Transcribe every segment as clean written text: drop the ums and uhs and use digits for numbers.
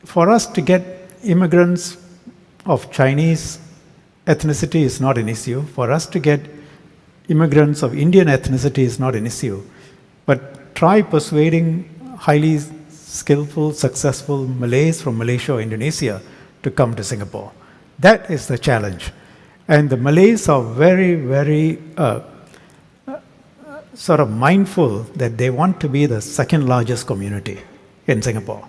for us to get immigrants of Chinese ethnicity is not an issue. For us to get immigrants of Indian ethnicity is not an issue. But try persuading highly skillful, successful Malays from Malaysia or Indonesia to come to Singapore. That is the challenge. And the Malays are very, very sort of mindful that they want to be the second largest community in Singapore.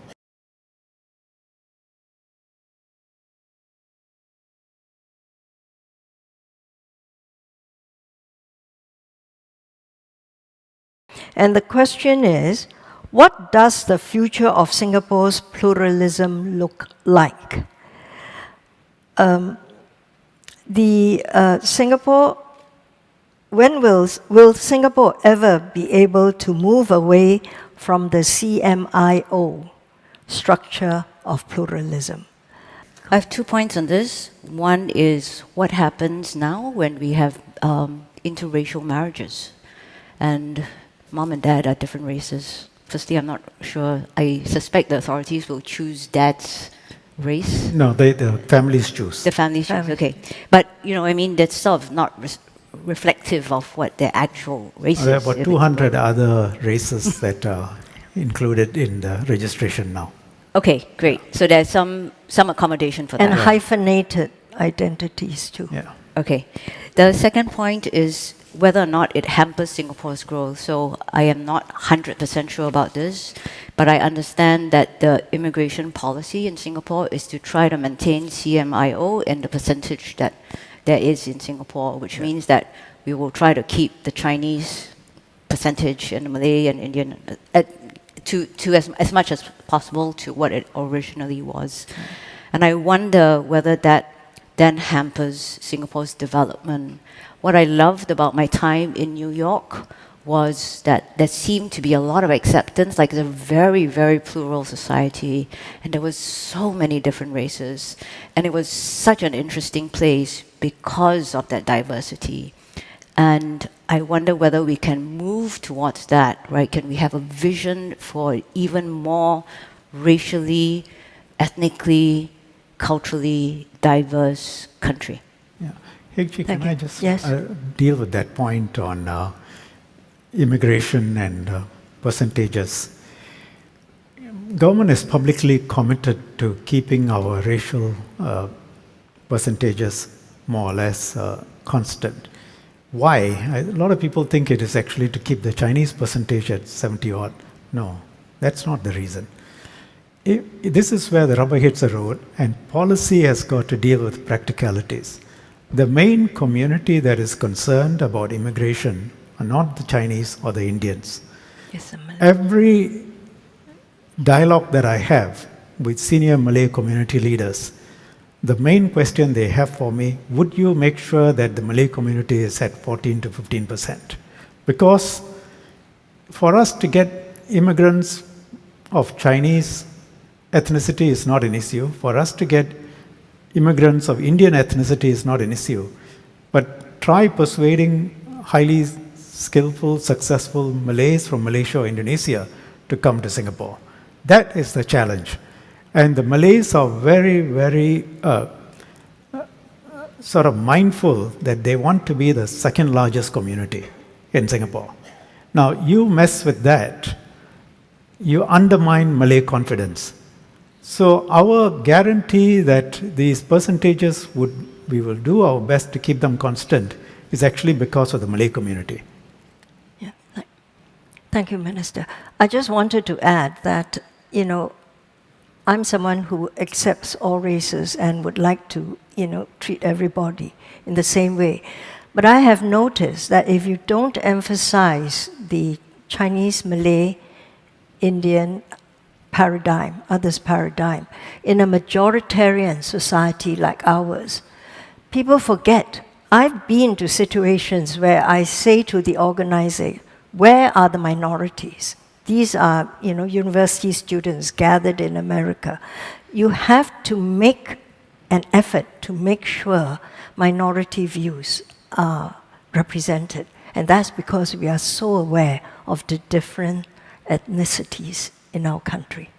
And the question is, what does the future of Singapore's pluralism look like? When will Singapore ever be able to move away from the CIMO structure of pluralism? I have 2 points on this. One is what happens now when we have interracial marriages, and mom and dad are different races. Firstly, I'm not sure. I suspect the authorities will choose dad's race. No, the families choose. The families choose, okay. But, I mean, that's sort of not reflective of what their actual race is. There are about 200 other races that are included in the registration now. Okay, great. So there's some accommodation for that. And hyphenated identities too. Yeah. Okay. The second point is whether or not it hampers Singapore's growth. So I am not 100% sure about this, but I understand that the immigration policy in Singapore is to try to maintain CMIO and the percentage that there is in Singapore, which means that we will try to keep the Chinese percentage and the Malay and Indian to as much as possible to what it originally was. And I wonder whether that then hampers Singapore's development. What I loved about my time in New York was that there seemed to be a lot of acceptance, like it's a very, very plural society, and there was so many different races, and it was such an interesting place because of that diversity. And I wonder whether we can move towards that, right? Can we have a vision for even more racially, ethnically, culturally diverse country? Yeah. Hegji, can I just deal with that point on immigration and percentages? Government is publicly committed to keeping our racial percentages more or less constant. Why? A lot of people think it is actually to keep the Chinese percentage at 70 odd. No, that's not the reason. This is where the rubber hits the road, and policy has got to deal with practicalities. The main community that is concerned about immigration are not the Chinese or the Indians. Yes, every dialogue that I have with senior Malay community leaders, the main question they have for me, would you make sure that the Malay community is at 14 to 15%? Because for us to get immigrants of Chinese ethnicity is not an issue. For us to get immigrants of Indian ethnicity is not an issue. But try persuading highly skillful, successful Malays from Malaysia or Indonesia to come to Singapore. That is the challenge. And the Malays are very, very sort of mindful that they want to be the second largest community in Singapore. Now, you mess with that, you undermine Malay confidence. So our guarantee that these percentages we will do our best to keep them constant is actually because of the Malay community. Yeah. Thank you, Minister. I just wanted to add that, I'm someone who accepts all races and would like to, treat everybody in the same way. But I have noticed that if you don't emphasize the Chinese, Malay, Indian paradigm, others' paradigm, in a majoritarian society like ours, people forget. I've been to situations where I say to the organizer, where are the minorities? These are, university students gathered in America. You have to make an effort to make sure minority views are represented. And that's because we are so aware of the different ethnicities in our country.